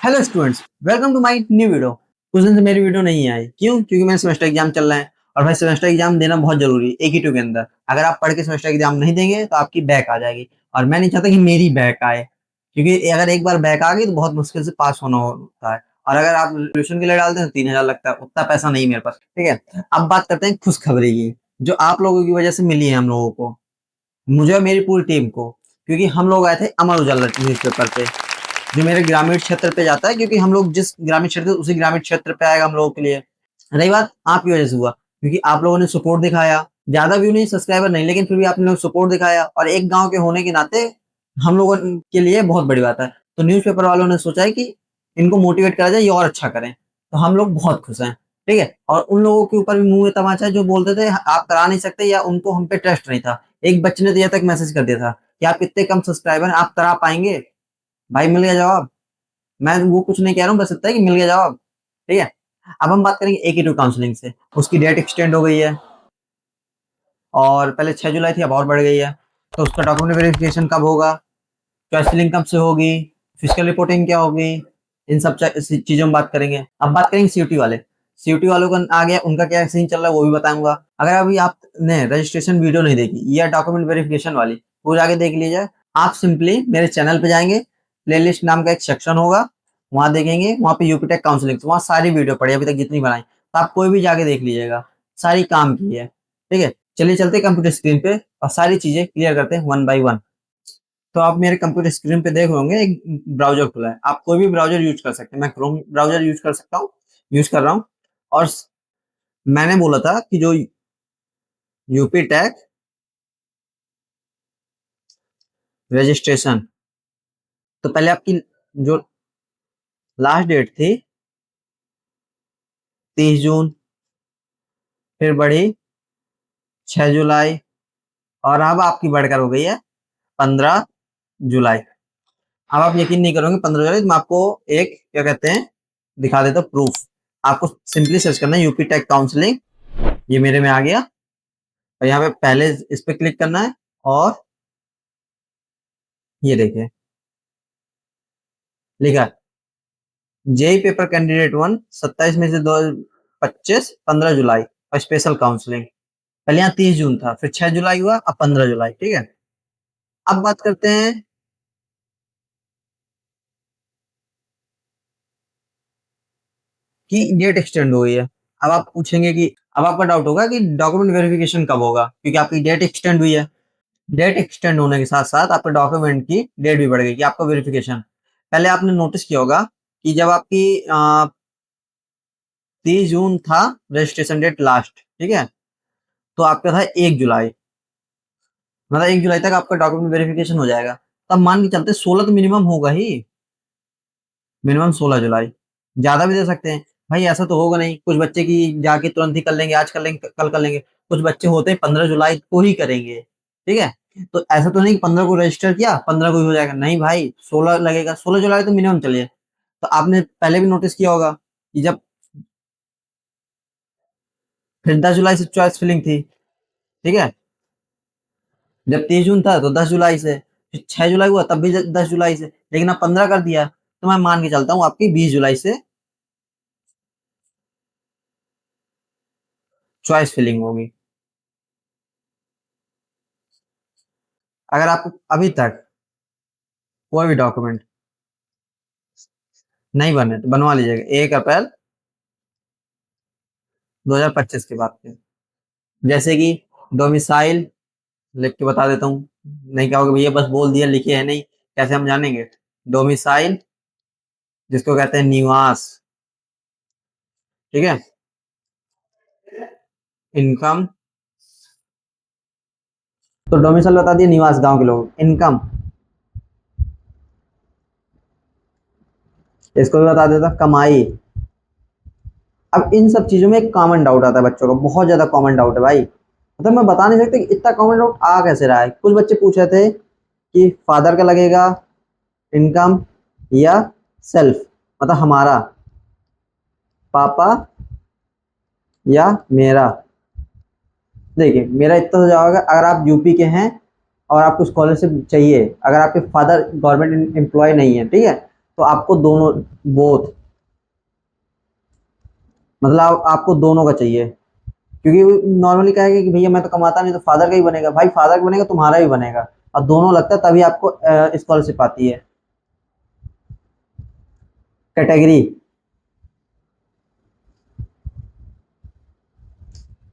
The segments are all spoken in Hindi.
Hello students, welcome to my new video. कुछ दिन से मेरी वीडियो नहीं आई, क्यों? क्योंकि मेरे सेमेस्टर एग्जाम चल रहे हैं और भाई सेमेस्टर एग्जाम देना बहुत जरूरी है एक ही टू के अंदर। अगर आप पढ़ के सेमेस्टर एग्जाम नहीं देंगे तो आपकी बैक आ जाएगी और मैं नहीं चाहता कि मेरी बैक आए, क्योंकि अगर एक बार बैक आ गई तो बहुत मुश्किल से पास होना होता है। और अगर आप ट्यूशन के लिए डालते हैं तो 3,000 लगता है, उतना पैसा नहीं मेरे पास। ठीक है, अब बात करते हैं खुशखबरी की, जो आप लोगों की वजह से मिली है हम लोगों को, मुझे और मेरी पूरी टीम को। क्योंकि हम लोग आए थे अमर उजाला न्यूज़पेपर पे, जो मेरे ग्रामीण क्षेत्र पे जाता है, क्योंकि हम लोग जिस ग्रामीण क्षेत्र उसी ग्रामीण क्षेत्र पे आएगा हम लोगों के लिए। रही बात आपकी वजह से हुआ, क्योंकि आप लोगों ने सपोर्ट दिखाया। ज्यादा व्यू नहीं, सब्सक्राइबर नहीं, लेकिन फिर भी आपने लोग सपोर्ट दिखाया और एक गांव के होने के नाते हम लोगों के लिए बहुत बड़ी बात है। तो न्यूज़पेपर वालों ने सोचा है कि इनको मोटिवेट करा जाए, ये और अच्छा करें। तो हम लोग बहुत खुश हैं। ठीक है, और उन लोगों के ऊपर भी मुंह में तमाचा है जो बोलते थे आप करा नहीं सकते या उनको हम पे ट्रस्ट नहीं था। एक बच्चे ने तो यह तक मैसेज कर दिया था कि आप इतने कम सब्सक्राइबर हैं, आप करा पाएंगे? भाई मिल गया जवाब। मैं वो कुछ नहीं कह रहा हूँ, बस इतना है कि मिल गया जवाब। ठीक है, अब हम बात करेंगे A-K-2 काउंसलिंग से। उसकी डेट एक्सटेंड हो गई है और पहले 6 जुलाई थी, अब और बढ़ गई है। तो उसका डॉक्यूमेंट वेरिफिकेशन कब होगा, चॉइस फिलिंग कब से होगी, फिजिकल रिपोर्टिंग क्या होगी, इन सब चीजों में बात करेंगे। अब बात करेंगे सीयूटी वाले। सीयूटी वालों का आ गया, उनका क्या सीन चल रहा है वो भी बताऊंगा। अगर अभी आपने रजिस्ट्रेशन वीडियो नहीं देखी या डॉक्यूमेंट वेरिफिकेशन वाली, वो जाके देख लीजिए। आप सिंपली मेरे चैनल पे जाएंगे, प्लेलिस्ट नाम का एक सेक्शन होगा, वहां देखेंगे, वहां पे यूपी टेक काउंसलिंग, वहां सारी वीडियो पड़ी अभी तक जितनी बनाई, तो आप कोई भी जाके देख लीजिएगा, सारी काम की है। ठीक है, चलिए चलते कंप्यूटर स्क्रीन पे और सारी चीजें क्लियर करते हैं वन बाई वन। तो आप मेरे कंप्यूटर स्क्रीन पे देख होंगे एक ब्राउजर खुला है। आप कोई भी ब्राउजर यूज कर सकते हैं, मैं क्रोम ब्राउजर यूज कर सकता हूँ, यूज कर रहा हूँ। और मैंने बोला था कि जो यूपी टैग रजिस्ट्रेशन, तो पहले आपकी जो लास्ट डेट थी 30 जून, फिर बढ़ी 6 जुलाई, और अब आपकी बढ़कर हो गई है 15 जुलाई। अब आप यकीन नहीं करोगे, 15 जुलाई मैं आपको एक क्या कहते हैं दिखा देता हूँ प्रूफ। आपको सिंपली सर्च करना है यूपी टेक काउंसलिंग, ये मेरे में आ गया, और यहाँ पे पहले इस पे क्लिक करना है और ये देखिए लिखा जेई पेपर कैंडिडेट 1 27 मई से 2025 15 जुलाई और स्पेशल काउंसलिंग। पहले यहाँ 30 जून था, फिर 6 जुलाई हुआ, अब 15 जुलाई। ठीक है, अब बात करते हैं कि डेट एक्सटेंड हो गई है। अब आप पूछेंगे कि अब आपका डाउट होगा कि डॉक्यूमेंट वेरिफिकेशन कब होगा, क्योंकि आपकी डेट एक्सटेंड हुई है। डेट एक्सटेंड होने के साथ साथ आपके डॉक्यूमेंट की डेट भी बढ़ गई कि आपका वेरिफिकेशन। पहले आपने नोटिस किया होगा कि जब आपकी 30 जून था रजिस्ट्रेशन डेट लास्ट, ठीक है, तो आपका था 1 जुलाई, मतलब 1 जुलाई तक आपका डॉक्यूमेंट वेरिफिकेशन हो जाएगा। तब मान के चलते 16 तो मिनिमम होगा ही, मिनिमम 16 जुलाई। ज्यादा भी दे सकते हैं भाई, ऐसा तो होगा नहीं कुछ बच्चे की जाके तुरंत ही कर लेंगे, आज कर लेंगे कल कर लेंगे। कुछ बच्चे होते हैं 15 जुलाई को ही करेंगे। ठीक है, तो ऐसा तो नहीं कि 15 को रजिस्टर किया 15 को ही हो जाएगा, नहीं भाई, 16 लगेगा, 16 जुलाई तो मिनिमम चलिए। तो आपने पहले भी नोटिस किया होगा कि जब फिर 10 जुलाई से चॉइस फिलिंग थी। ठीक है, जब 30 जून था तो 10 जुलाई से, फिर 6 जुलाई हुआ तब भी 10 जुलाई से, लेकिन अब 15 कर दिया, तो मैं मान के चलता हूँ आपकी 20 जुलाई से चॉइस फिलिंग होगी। अगर आपको अभी तक कोई भी डॉक्यूमेंट नहीं बने तो बनवा लीजिएगा 1 अप्रैल 2025 के बाद से। जैसे कि डोमिसाइल, लिख के बता देता हूँ, नहीं कहोगे भैया बस बोल दिया लिखे है नहीं, कैसे हम जानेंगे। डोमिसाइल, जिसको कहते हैं निवास, ठीक है, इनकम, तो डोमिसाइल बता दिए, निवास गांव के लोग, इनकम इसको भी बता देता, कमाई। अब इन सब चीजों में एक कॉमन डाउट आता है बच्चों का, बहुत ज्यादा कॉमन डाउट है भाई, मतलब मैं बता नहीं सकता कि इतना कॉमन डाउट आ कैसे रहा है। कुछ बच्चे पूछ रहे थे कि फादर का लगेगा इनकम या सेल्फ, मतलब हमारा, पापा या मेरा। देखिए मेरा इतना हो जाएगा, अगर आप यूपी के हैं और आपको स्कॉलरशिप चाहिए, अगर आपके फादर गवर्नमेंट एम्प्लॉय नहीं है, ठीक है, तो आपको दोनों, बोथ, मतलब आपको दोनों का चाहिए। क्योंकि नॉर्मली क्या है कि भैया मैं तो कमाता नहीं, तो फादर का ही बनेगा। भाई फादर का बनेगा, तुम्हारा भी बनेगा, और दोनों लगता है तभी आपको स्कॉलरशिप आती है। कैटेगरी,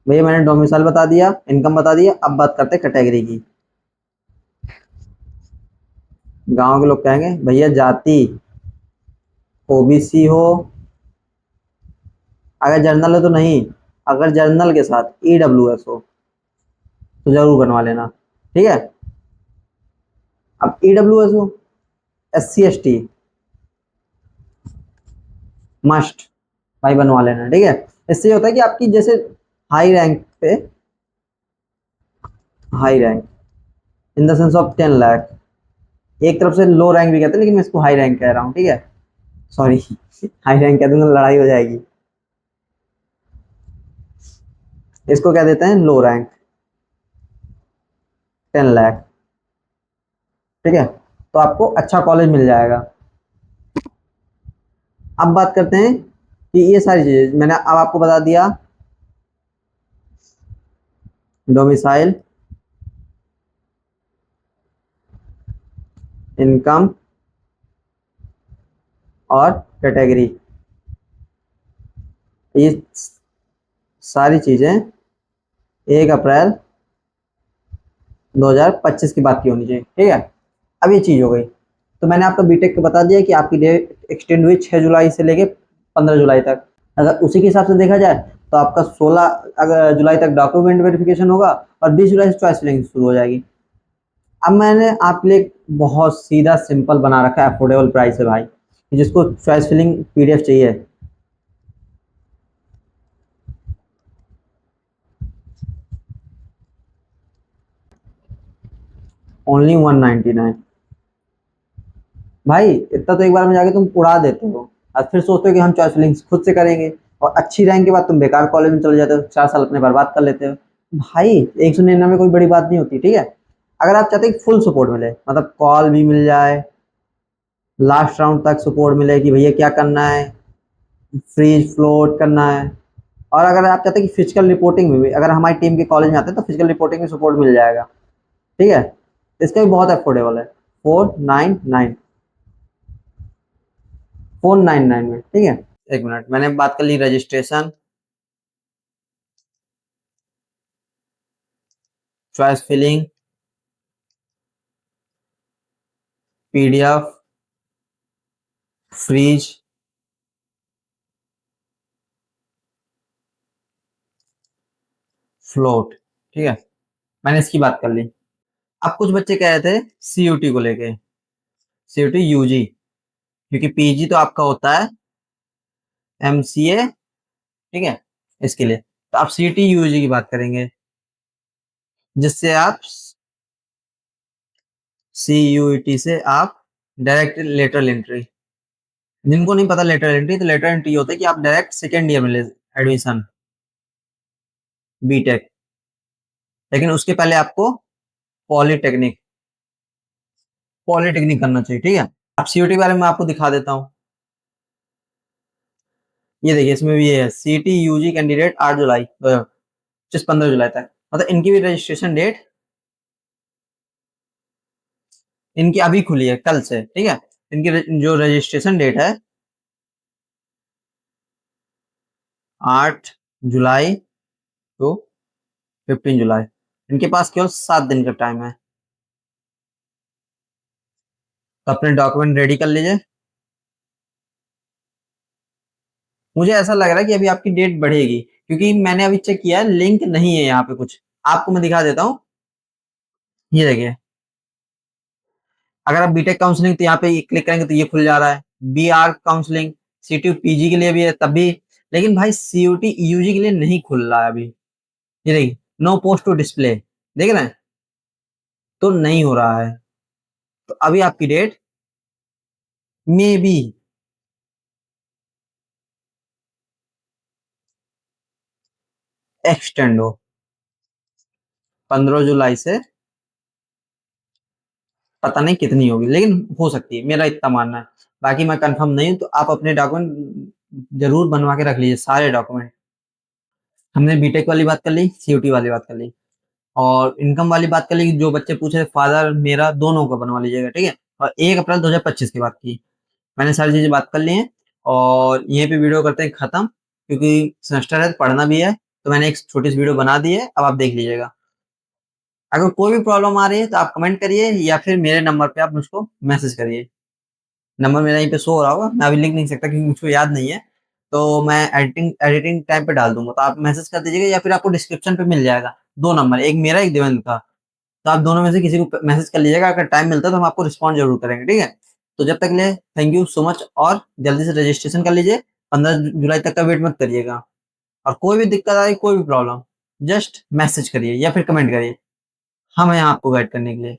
भैया मैंने डोमिसाइल बता दिया, इनकम बता दिया, अब बात करते हैं कैटेगरी की। गांव के लोग कहेंगे भैया जाति, ओबीसी हो, अगर जर्नल है तो नहीं, अगर जर्नल के साथ ईडब्ल्यूएस हो तो जरूर बनवा लेना, ठीक है। अब ईडब्ल्यूएस हो, S C S T, must, भाई बनवा लेना, ठीक है। इससे ये होता है कि आपकी जैसे हाई रैंक पे, high rank in the sense of 10 lakh, एक तरफ से लो रैंक भी कहते हैं, लेकिन मैं इसको हाई रैंक कह रहा हूँ, ठीक है। सॉरी, हाई रैंक कह दूंगा लड़ाई हो जाएगी। इसको क्या देते हैं, लो रैंक, 10 लाख, ठीक है। तो आपको अच्छा कॉलेज मिल जाएगा। अब बात करते हैं कि ये सारी चीजें मैंने अब आपको बता दिया, डोमिसाइल, इनकम और कैटेगरी, ये सारी चीजें 1 अप्रैल 2025 की बात की होनी चाहिए, ठीक है। अब ये चीज हो गई, तो मैंने आपको बीटेक का बता दिया कि आपकी डेट एक्सटेंड हुई 6 जुलाई से लेके 15 जुलाई तक। अगर उसी के हिसाब से देखा जाए तो आपका 16 जुलाई तक डॉक्यूमेंट वेरिफिकेशन होगा, और 20 जुलाई से चॉइस फिलिंग शुरू हो जाएगी। अब मैंने आपके लिए बहुत सीधा सिंपल बना रखा है, अफोर्डेबल प्राइस है भाई, जिसको चॉइस फिलिंग पीडीएफ चाहिए, ओनली 199। भाई इतना तो एक बार में जाके तुम उड़ा देते हो, और फिर सोचते हो कि हम चॉइस फिलिंग खुद से करेंगे, और अच्छी रैंक के बाद तुम बेकार कॉलेज में चले जाते हो, 4 साल अपने बर्बाद कर लेते हो। भाई 199 कोई बड़ी बात नहीं होती, ठीक है। अगर आप चाहते हैं कि फुल सपोर्ट मिले, मतलब कॉल भी मिल जाए, लास्ट राउंड तक सपोर्ट मिले कि भैया क्या करना है, फ्रीज फ्लोट करना है, और अगर आप चाहते हैं कि फिजिकल रिपोर्टिंग में भी, अगर हमारी टीम के कॉलेज में आते हैं तो फिजिकल रिपोर्टिंग में सपोर्ट मिल जाएगा, ठीक है। इसका भी बहुत अफोर्डेबल है, 499, 499 में, ठीक है। एक मिनट, मैंने बात कर ली registration, choice filling, PDF, freeze, float, ठीक है। मैंने इसकी बात कर ली। अब कुछ बच्चे कह रहे थे सीयूटी को लेके, सीयूटी यूजी, क्योंकि पीजी तो आपका होता है एमसीए, ठीक है, इसके लिए तो आप सीयूटी यूजी की बात करेंगे, जिससे आप सीयूईटी से आप डायरेक्ट लेटरल एंट्री, जिनको नहीं पता लेटरल एंट्री, तो लेटरल एंट्री होता है कि आप डायरेक्ट सेकेंड ईयर में ले एडमिशन, बीटेक, लेकिन उसके पहले आपको पॉलिटेक्निक, पॉलिटेक्निक करना चाहिए, ठीक है। अब सीयूटी के बारे में आपको दिखा देता हूँ। ये देखिए, इसमें भी ये है, सीटी यूजी कैंडिडेट 8 जुलाई 2025, 15 जुलाई तक, मतलब इनकी भी रजिस्ट्रेशन डेट इनकी अभी खुली है, कल से, ठीक है। इनकी जो रजिस्ट्रेशन डेट है 8 जुलाई टू 15 जुलाई, इनके पास केवल 7 दिन का टाइम है, तो अपने डॉक्यूमेंट रेडी कर लीजिए। मुझे ऐसा लग रहा है कि अभी आपकी डेट बढ़ेगी, क्योंकि मैंने अभी चेक किया है, लिंक नहीं है यहाँ पे कुछ, आपको मैं दिखा देता हूँ। ये देखिए, अगर आप बीटेक काउंसलिंग तो यहाँ पे क्लिक करेंगे तो ये खुल जा रहा है, बी आर काउंसलिंग, सीटी पीजी के लिए भी है तब भी, लेकिन भाई सीयूटी यूजी के लिए नहीं खुल रहा है अभी। ये देखिए, नो पोस्ट टू डिस्प्ले, देख रहे हैं, तो नहीं हो रहा है। तो अभी आपकी डेट मे बी एक्सटेंड हो, 15 जुलाई से, पता नहीं कितनी होगी, लेकिन हो सकती है, मेरा इतना मानना है। बाकी मैं कंफर्म नहीं हूँ, तो आप अपने डॉक्यूमेंट जरूर बनवा के रख लीजिए, सारे डॉक्यूमेंट। हमने बीटेक वाली बात कर ली, सीयूटी वाली बात कर ली, और इनकम वाली बात कर ली। जो बच्चे पूछ रहे फादर मेरा, दोनों को बनवा लीजिएगा, ठीक है। और 1 अप्रैल 2025 की बात की, मैंने सारी चीजें बात कर ली हैं। और यहीं पे वीडियो करते हैं खत्म, क्योंकि सेमेस्टर है, पढ़ना भी है। तो मैंने एक छोटी सी वीडियो बना दी है, अब आप देख लीजिएगा। अगर कोई भी प्रॉब्लम आ रही है तो आप कमेंट करिए, या फिर मेरे नंबर पे आप मुझको मैसेज करिए। नंबर मेरा यहीं पे शो हो रहा होगा, मैं अभी लिख नहीं सकता क्योंकि मुझको याद नहीं है। तो मैं एडिटिंग एडिटिंग टाइम पे डाल दूंगा, तो आप मैसेज कर दीजिएगा, या फिर आपको डिस्क्रिप्शन पे मिल जाएगा 2 नंबर, एक मेरा एक देवेंद्र का। तो आप दोनों में से किसी को मैसेज कर लीजिएगा, अगर टाइम मिलता है तो हम आपको रिस्पॉन्ड जरूर करेंगे, ठीक है। तो जब तक ले थैंक यू सो मच, और जल्दी से रजिस्ट्रेशन कर लीजिए। 15 जुलाई तक का वेट मत करिएगा। और कोई भी दिक्कत आई, कोई भी प्रॉब्लम, जस्ट मैसेज करिए या फिर कमेंट करिए, हम हैं यहाँ आपको गाइड करने के लिए।